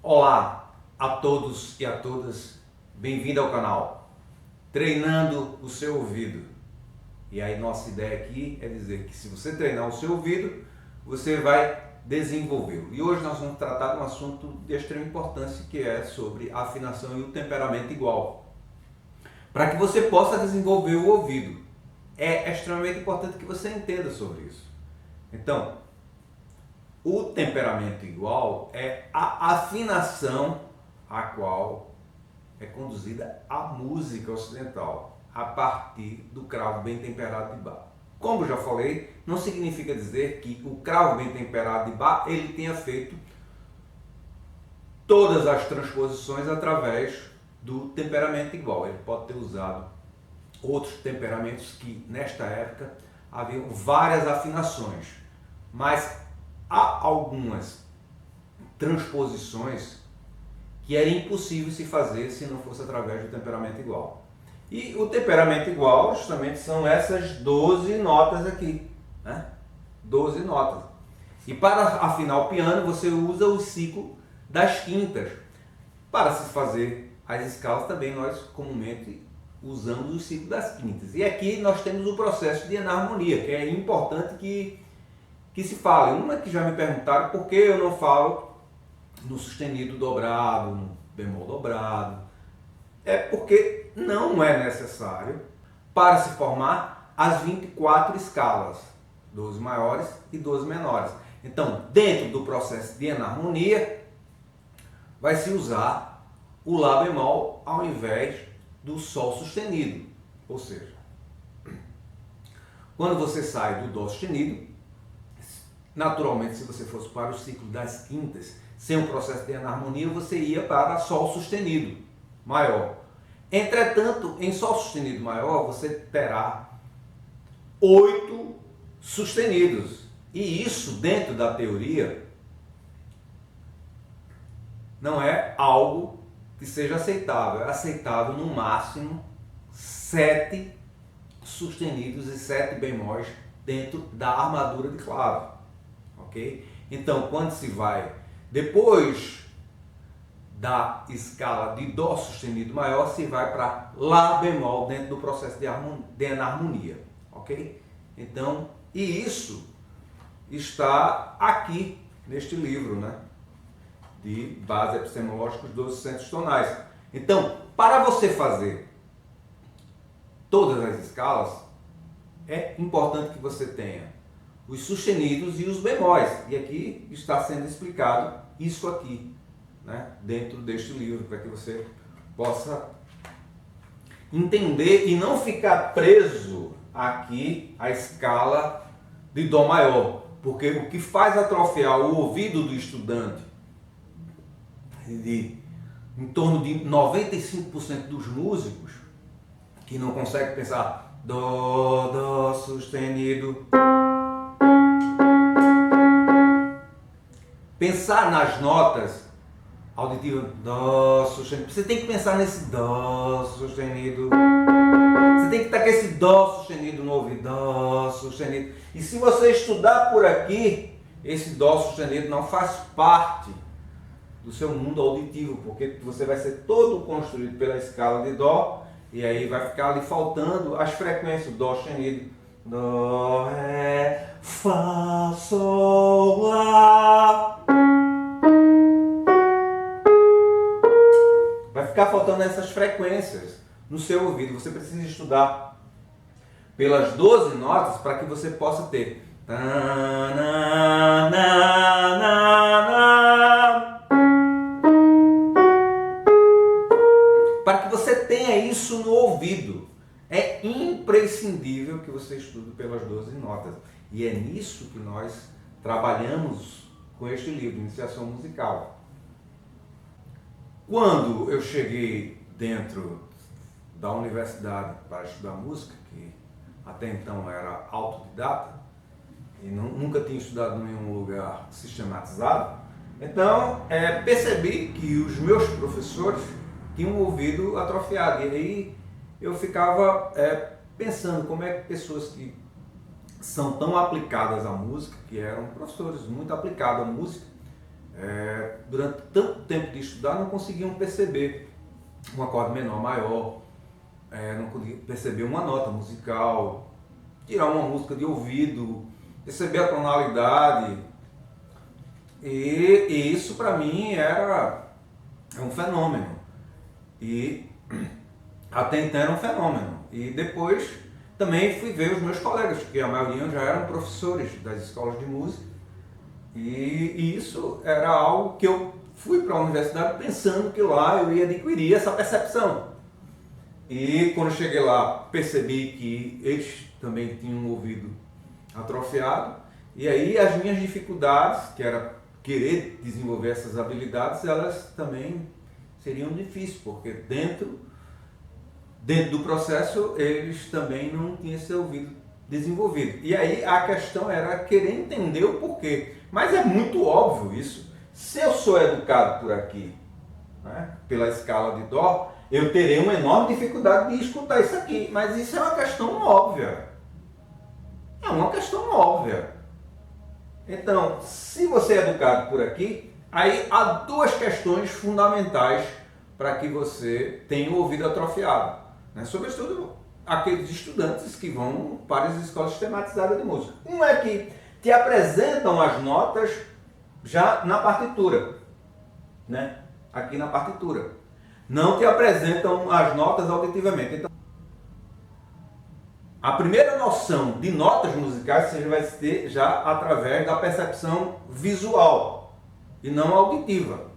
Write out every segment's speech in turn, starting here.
Olá a todos e a todas, bem-vindo ao canal Treinando o Seu Ouvido. E aí nossa ideia aqui é dizer que se você treinar o seu ouvido, você vai desenvolvê-lo. E hoje nós vamos tratar de um assunto de extrema importância, que é sobre a afinação e o temperamento igual. Para que você possa desenvolver o ouvido, é extremamente importante que você entenda sobre isso. Então, o temperamento igual é a afinação a qual é conduzida a música ocidental, a partir do cravo bem temperado de Bach. Como já falei, não significa dizer que o cravo bem temperado de Bach ele tenha feito todas as transposições através do temperamento igual. Ele pode ter usado outros temperamentos que nesta época haviam várias afinações, mas há algumas transposições que era impossível se fazer se não fosse através do temperamento igual. E o temperamento igual justamente são essas 12 notas aqui, né? 12 notas. E para afinar o piano você usa o ciclo das quintas. Para se fazer as escalas também nós comumente usamos o ciclo das quintas. E aqui nós temos o processo de enarmonia, que é importante que se fale. Uma que já me perguntaram por que eu não falo no sustenido dobrado, no bemol dobrado. É porque não é necessário para se formar as 24 escalas, 12 maiores e 12 menores. Então, dentro do processo de enarmonia, vai se usar o Lá bemol ao invés do Sol sustenido. Ou seja, quando você sai do Dó sustenido, naturalmente, se você fosse para o ciclo das quintas, sem o processo de enarmonia, você ia para Sol sustenido maior. Entretanto, em Sol sustenido maior, você terá 8 sustenidos. E isso, dentro da teoria, não é algo que seja aceitável. É aceitável, no máximo, 7 sustenidos e 7 bemóis dentro da armadura de clave. Ok? Então, quando se vai depois da escala de Dó sustenido maior, se vai para Lá bemol dentro do processo de enarmonia. Ok? Então, e isso está aqui neste livro, né? De Bases Epistemológicas 12 centros tonais. Então, para você fazer todas as escalas, é importante que você tenha os sustenidos e os bemóis. E aqui está sendo explicado isso aqui, né, dentro deste livro, para que você possa entender e não ficar preso aqui à escala de Dó maior. Porque o que faz atrofiar o ouvido do estudante, em torno de 95% dos músicos, que não conseguem pensar Dó, Dó sustenido, pensar nas notas auditivas Dó sustenido. Você tem que pensar nesse Dó sustenido. Você tem que estar com esse Dó sustenido no ouvido. Dó sustenido. E se você estudar por aqui, esse Dó sustenido não faz parte do seu mundo auditivo, porque você vai ser todo construído pela escala de Dó, e aí vai ficar ali faltando as frequências Dó sustenido. Dó, Ré, Fá, Sol, Lá. Vai ficar faltando essas frequências no seu ouvido. Você precisa estudar pelas 12 notas para que você possa ter para que você tenha isso no ouvido. É imprescindível que você estude pelas 12 notas. E é nisso que nós trabalhamos com este livro, Iniciação Musical. Quando eu cheguei dentro da universidade para estudar música, que até então era autodidata, e nunca tinha estudado em nenhum lugar sistematizado, então percebi que os meus professores tinham um ouvido atrofiado. E aí eu ficava pensando como é que pessoas que são tão aplicadas à música, que eram professores muito aplicados à música, durante tanto tempo de estudar, não conseguiam perceber um acorde menor maior, não conseguiam perceber uma nota musical, tirar uma música de ouvido, perceber a tonalidade. E isso para mim é um fenômeno. E até então era um fenômeno. E depois também fui ver os meus colegas, que a maioria já eram professores das escolas de música. E isso era algo que eu fui para a universidade pensando que lá eu ia adquirir essa percepção. E quando cheguei lá, percebi que eles também tinham um ouvido atrofiado. E aí as minhas dificuldades, que era querer desenvolver essas habilidades, elas também seriam difíceis, porque dentro do processo eles também não tinham esse ouvido desenvolvido. E aí a questão era querer entender o porquê. Mas é muito óbvio isso. Se eu sou educado por aqui, né, pela escala de Dó, eu terei uma enorme dificuldade de escutar isso aqui. Mas isso é uma questão óbvia. É uma questão óbvia. Então, se você é educado por aqui, aí há duas questões fundamentais para que você tenha o ouvido atrofiado, né? Sobretudo aqueles estudantes que vão para as escolas sistematizadas de música. Um é que te apresentam as notas já na partitura, né? Aqui na partitura. Não te apresentam as notas auditivamente. Então, a primeira noção de notas musicais você vai ter já através da percepção visual e não auditiva,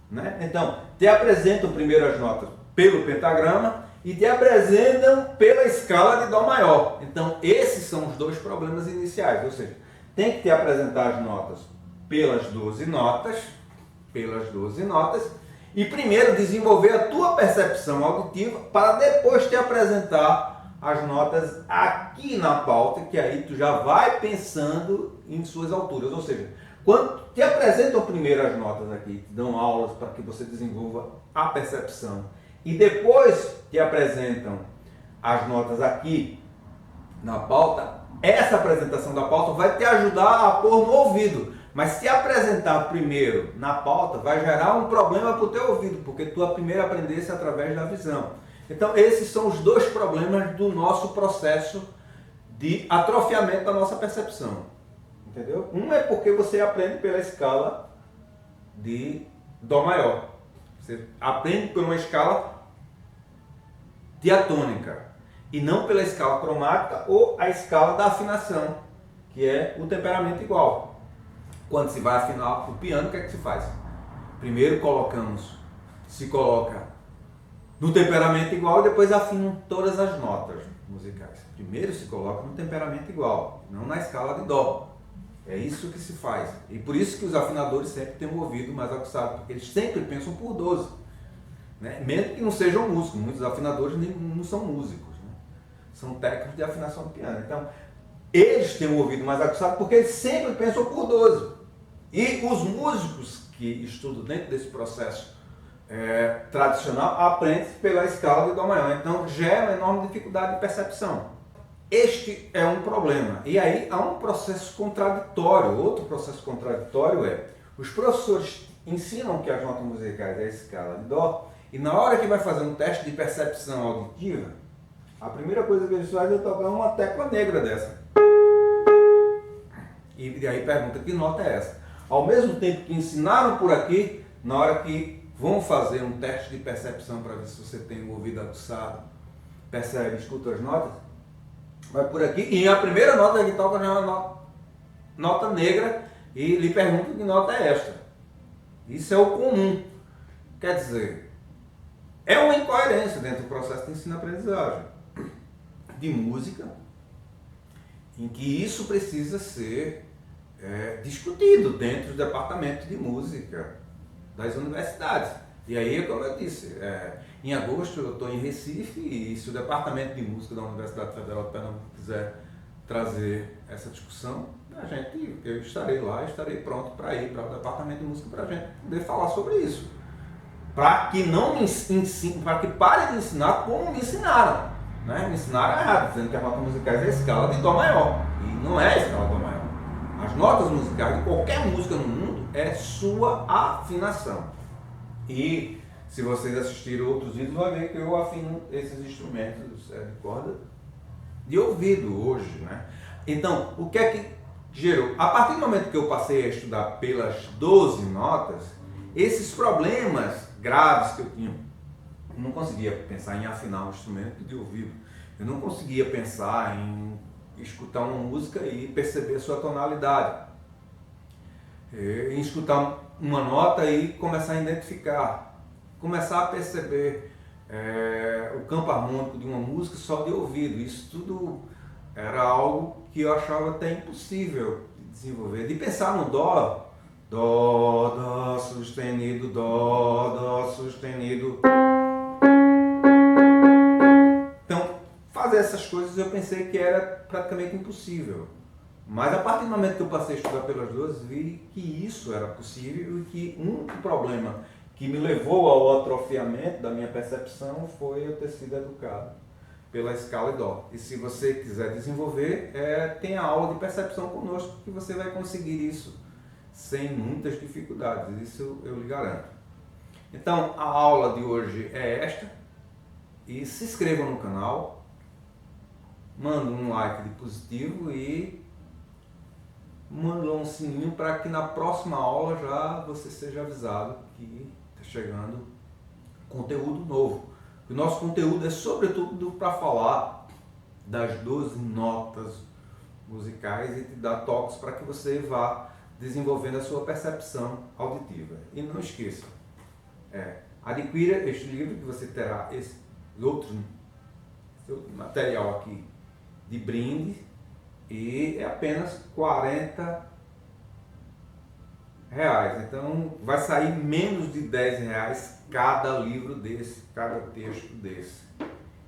né? Então, te apresentam primeiro as notas pelo pentagrama e te apresentam pela escala de Dó maior. Então, esses são os dois problemas iniciais, ou seja, tem que te apresentar as notas pelas 12 notas, e primeiro desenvolver a tua percepção auditiva para depois te apresentar as notas aqui na pauta, que aí tu já vai pensando em suas alturas. Ou seja, quando te apresentam primeiro as notas aqui, te dão aulas para que você desenvolva a percepção, e depois te apresentam as notas aqui na pauta, essa apresentação da pauta vai te ajudar a pôr no ouvido. Mas se apresentar primeiro na pauta, vai gerar um problema para o teu ouvido, porque tu primeiro aprendesse através da visão. Então, esses são os dois problemas do nosso processo de atrofiamento da nossa percepção. Entendeu? Um é porque você aprende pela escala de Dó maior. Você aprende por uma escala diatônica e não pela escala cromática ou a escala da afinação, que é o temperamento igual. Quando se vai afinar o piano, o que é que se faz? Primeiro se coloca no temperamento igual e depois afinam todas as notas musicais. Primeiro se coloca no temperamento igual, não na escala de Dó. É isso que se faz. E por isso que os afinadores sempre têm um ouvido mais aguçado, porque eles sempre pensam por 12. Né? Mesmo que não sejam músicos, muitos afinadores não são músicos, né? São técnicos de afinação do piano. Então, eles têm um ouvido mais aguçado porque eles sempre pensam por 12. E os músicos que estudam dentro desse processo tradicional aprendem pela escala de Dó maior. Então, gera uma enorme dificuldade de percepção. Este é um problema. E aí há um processo contraditório. Outro processo contraditório é: os professores ensinam que as notas musicais é a escala de Dó, e na hora que vai fazer um teste de percepção auditiva, a primeira coisa que eles fazem é tocar uma tecla negra dessa. E aí pergunta: que nota é essa? Ao mesmo tempo que ensinaram por aqui, na hora que vão fazer um teste de percepção para ver se você tem o ouvido aguçado, percebe, escuta as notas, vai por aqui e a primeira nota que toca já é uma nota negra e lhe pergunta que nota é esta. Isso é o comum. Quer dizer, é uma incoerência dentro do processo de ensino-aprendizagem de música, em que isso precisa ser discutido dentro do departamento de música das universidades. E aí, como eu disse, em agosto eu estou em Recife, e se o departamento de música da Universidade Federal de Pernambuco quiser trazer essa discussão, eu estarei lá, estarei pronto para ir para o departamento de música para a gente poder falar sobre isso. Para que não me ensine, para que pare de ensinar como me ensinaram. Né? Me ensinaram errado, dizendo que as notas musicais é a escala de Dó maior. E não é a escala de Dó maior. As notas musicais de qualquer música no mundo é sua afinação. E se vocês assistirem outros vídeos, vão ver que eu afino esses instrumentos de corda de ouvido hoje, né? Então, o que é que gerou? A partir do momento que eu passei a estudar pelas 12 notas, esses problemas graves que eu tinha, eu não conseguia pensar em afinar um instrumento de ouvido, eu não conseguia pensar em escutar uma música e perceber a sua tonalidade, em escutar uma nota e começar a identificar, começar a perceber o campo harmônico de uma música só de ouvido. Isso tudo era algo que eu achava até impossível de desenvolver. De pensar no dó, dó sustenido, dó sustenido. Então, fazer essas coisas eu pensei que era praticamente impossível. Mas a partir do momento que eu passei a estudar pelas 12, vi que isso era possível e que um problema que me levou ao atrofiamento da minha percepção foi eu ter sido educado pela escala Dó. E se você quiser desenvolver, tem a aula de percepção conosco, que você vai conseguir isso sem muitas dificuldades, isso eu lhe garanto. Então, a aula de hoje é esta, e se inscreva no canal, manda um like de positivo e manda um sininho para que na próxima aula já você seja avisado que está chegando conteúdo novo. O nosso conteúdo é sobretudo para falar das 12 notas musicais e te dar toques para que você vá desenvolvendo a sua percepção auditiva. E não esqueça, adquira este livro que você terá esse outro material aqui de brinde e é apenas R$40. Então vai sair menos de R$10 cada livro desse, cada texto desse.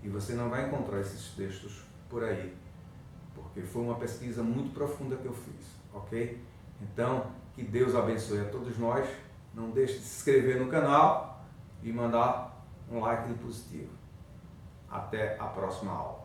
E você não vai encontrar esses textos por aí, porque foi uma pesquisa muito profunda que eu fiz, ok? Então, que Deus abençoe a todos nós. Não deixe de se inscrever no canal e mandar um like positivo. Até a próxima aula.